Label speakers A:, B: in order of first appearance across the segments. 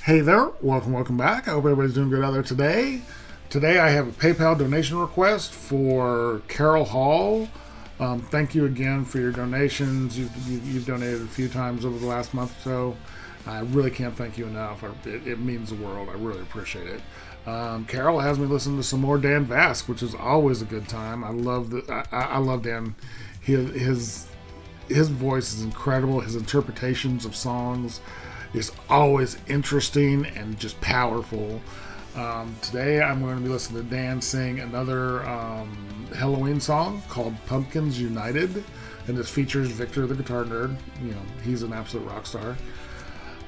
A: Hey there, welcome back. I hope everybody's doing good out there today. Today I have a PayPal donation request for Carol Hall. Thank you again for your donations. You've donated a few times over the last month or so. I really can't thank you enough. It means the world. I really appreciate it. Carol has me listen to some more Dan Vasc, which is always a good time. I love Dan. His voice is incredible. His interpretations of songs is always interesting and just powerful. Today I'm going to be listening to Dan sing another Helloween song called Pumpkins United, and this features Victor the guitar nerd. You know, he's an absolute rock star.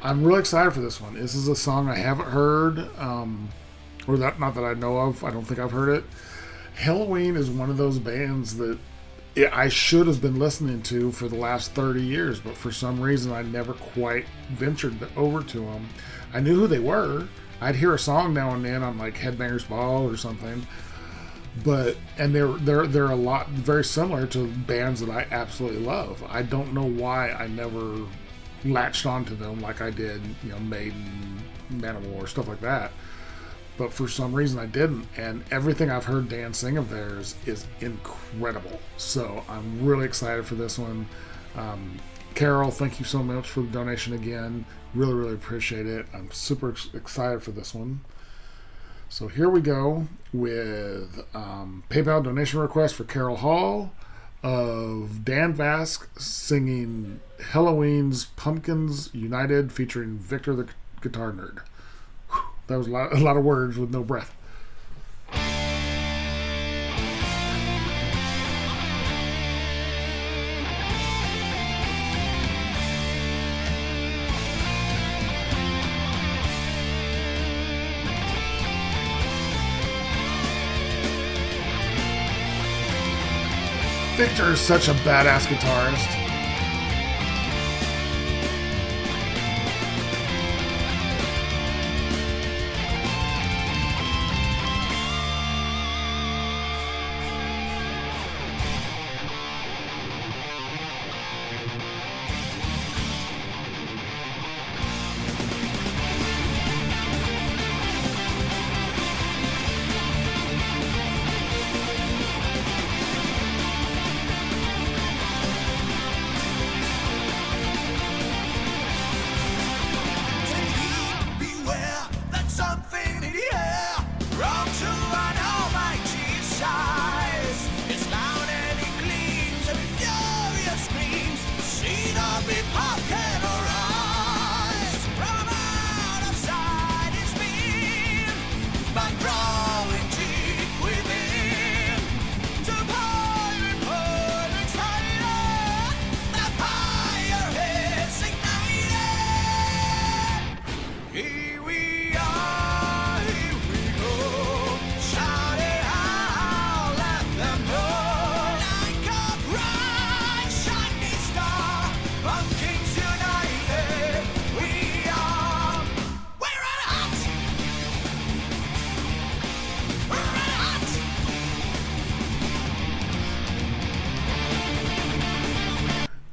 A: I'm really excited for this one. This is a song I haven't heard, not that I know of. I don't think I've heard it. Helloween is one of those bands that I should have been listening to for the last 30 years, but for some reason I never quite ventured over to them. I knew who they were. I'd hear a song now and then on like Headbangers Ball or something, and they're a lot very similar to bands that I absolutely love. I don't know why I never latched onto them like I did, Maiden, Manowar, stuff like that. But for some reason I didn't, and everything I've heard Dan sing of theirs is incredible. So I'm really excited for this one. Carol, thank you so much for the donation again. Really appreciate it. I'm super excited for this one. So here we go with PayPal donation request for Carol Hall of Dan Vasc singing Helloween's Pumpkins United featuring Victor the guitar nerd. That was a lot of words with no breath. Victor is such a badass guitarist.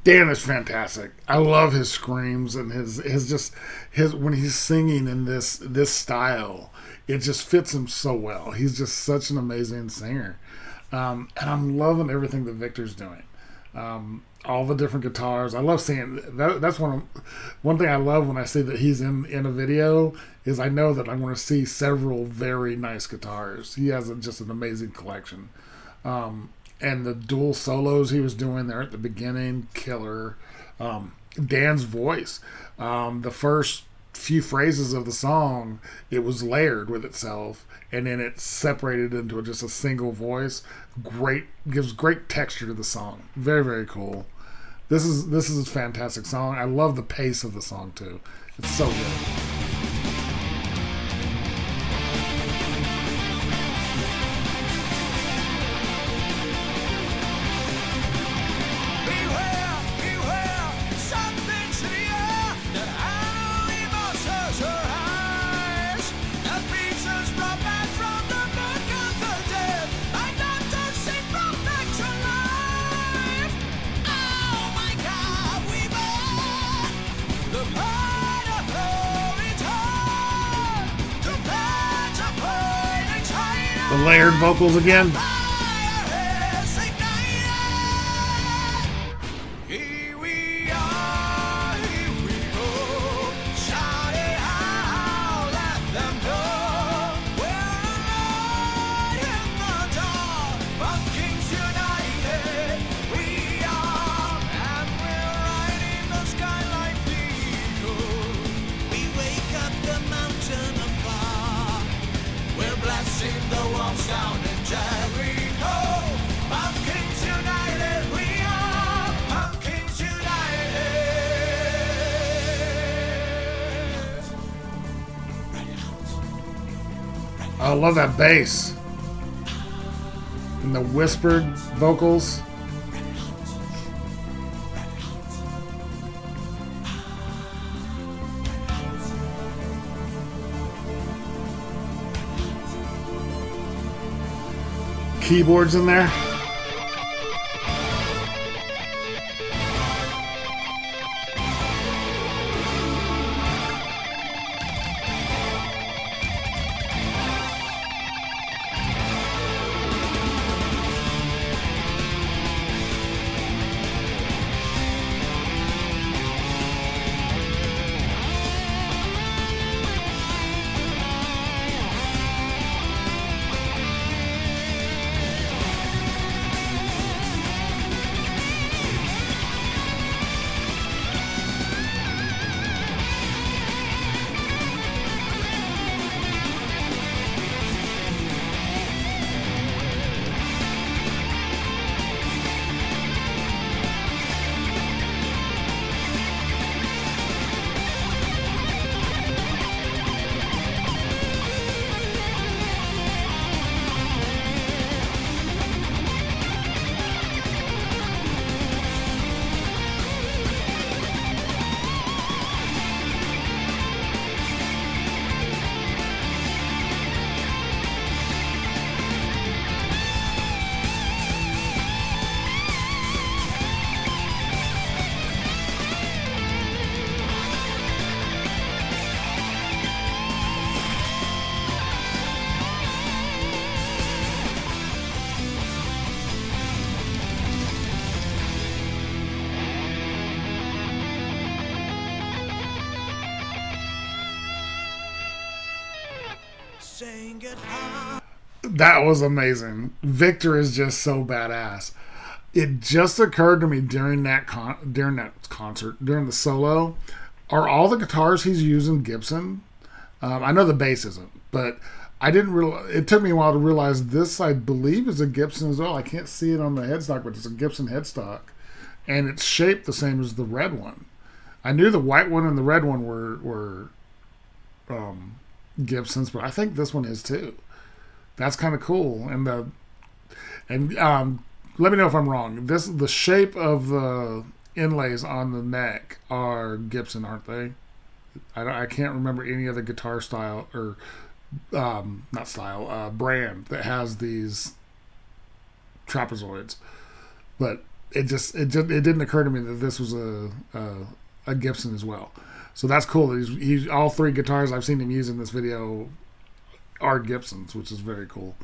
A: Dan is fantastic. I love his screams and his when he's singing in this style. It just fits him so well. He's just such an amazing singer, and I'm loving everything that Victor's doing. All the different guitars. I love seeing that. That's one thing I love when I see that he's in a video is I know that I'm going to see several very nice guitars. He has just an amazing collection. And the dual solos he was doing there at the beginning, killer. Dan's voice. The first few phrases of the song, it was layered with itself, and then it separated into just a single voice. Gives great texture to the song. Very cool. This is a fantastic song. I love the pace of the song too. It's so good.
B: The part of
A: The layered vocals again. I love that bass and the whispered vocals. Keyboards in there. That was amazing. Victor is just so badass. It just occurred to me during that concert, during the solo, are all the guitars he's using Gibson? I know the bass isn't, but I didn't realize. It took me a while to realize this. I believe is a Gibson as well. I can't see it on the headstock, but it's a Gibson headstock, and it's shaped the same as the red one. I knew the white one and the red one were Gibsons, but I think this one is too. That's kind of cool. And let me know if I'm wrong. The shape of the inlays on the neck are Gibson, aren't they? I can't remember any other guitar style or not style brand that has these trapezoids. But it didn't occur to me that this was a Gibson as well. So that's cool. He's all three guitars I've seen him use in this video are Gibsons, which is very cool.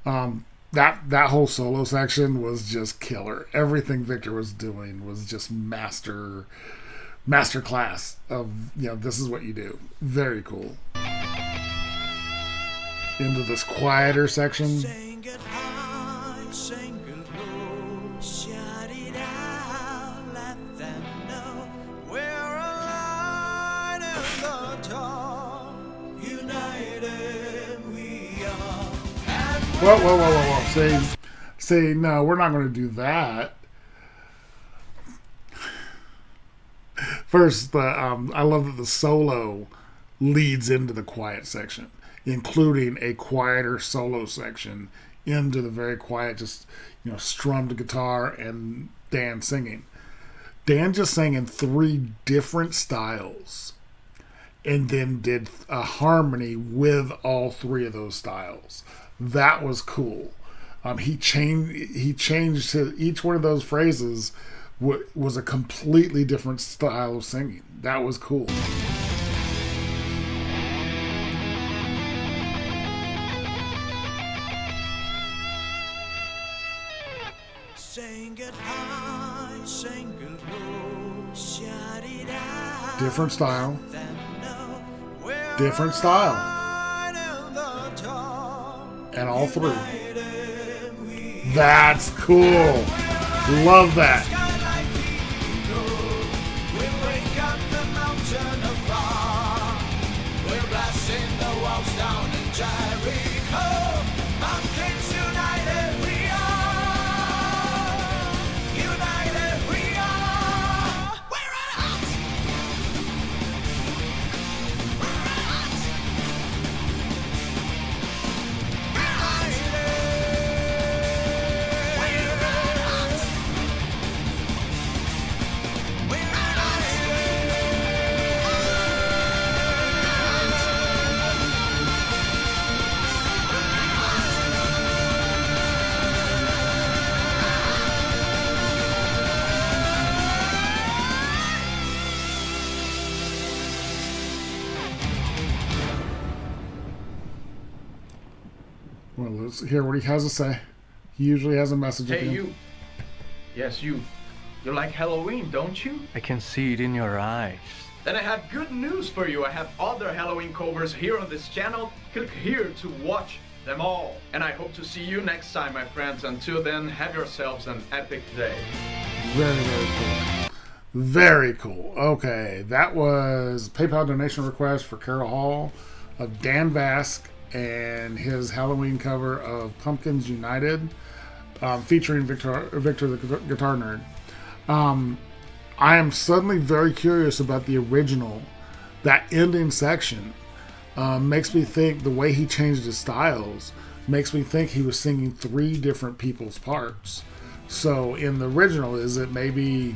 A: That whole solo section was just killer. Everything Victor was doing was just master class of, this is what you do. Very cool. Into this quieter section.
B: Sing it high, sing it low, shout it out, let them know we're alive in the dark, united we are.
A: Whoa. See, no, we're not going to do that. First, I love that the solo leads into the quiet section, including a quieter solo section into the very quiet, just, strummed guitar and Dan singing. Dan just sang in 3 different styles and then did a harmony with all 3 of those styles. That was cool. He changed to each one of those phrases was a completely different style of singing. That was cool.
B: Sing it high, sing it low, shout it out.
A: Different style.
B: Then know we're
A: Different style.
B: right in the dark.
A: And all three.
B: United we
A: That's cool. Love that.
B: sky like the eagle. We break up the mountain afar. We're blasting the walls down in Jericho. Mountains united we are. United we are. We're hot. We're hot.
A: Well, let's hear what he has to say. He usually has a message at
C: Hey,
A: the end.
C: you. Yes, you. You like Halloween, don't you?
D: I can see it in your eyes.
C: Then I have good news for you. I have other Halloween covers here on this channel. Click here to watch them all. And I hope to see you next time, my friends. Until then, have yourselves an epic day.
A: Very, very cool. Very cool. Okay, that was PayPal donation request for Carol Hall of Dan Vasc and his Halloween cover of Pumpkins United, featuring Victor the Guitar Nerd. I am suddenly very curious about the original. That ending section makes me think the way he changed his styles makes me think he was singing three different people's parts. So in the original, is it maybe,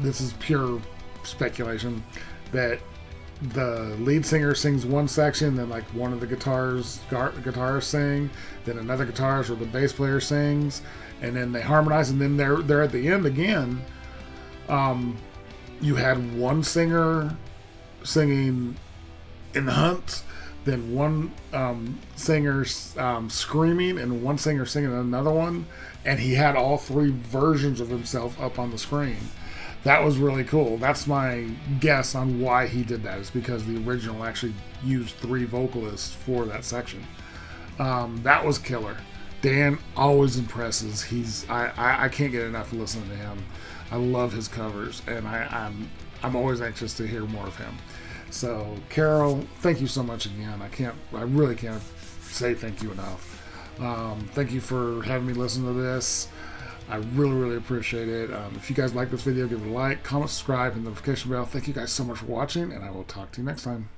A: this is pure speculation, that the lead singer sings one section, then like one of the guitarists sing, then another guitarist or the bass player sings, and then they harmonize, and then they're at the end again. You had one singer singing In the Hunt, then one singer screaming, and one singer singing another one, and he had all three versions of himself up on the screen. That was really cool. That's my guess on why he did that, is because the original actually used three vocalists for that section. That was killer. Dan always impresses. I can't get enough of listening to him. I love his covers, and I'm always anxious to hear more of him. So, Carol, thank you so much again. I really can't say thank you enough. Thank you for having me listen to this. I really, really appreciate it. If you guys like this video, give it a like, comment, subscribe, and notification bell. Thank you guys so much for watching, and I will talk to you next time.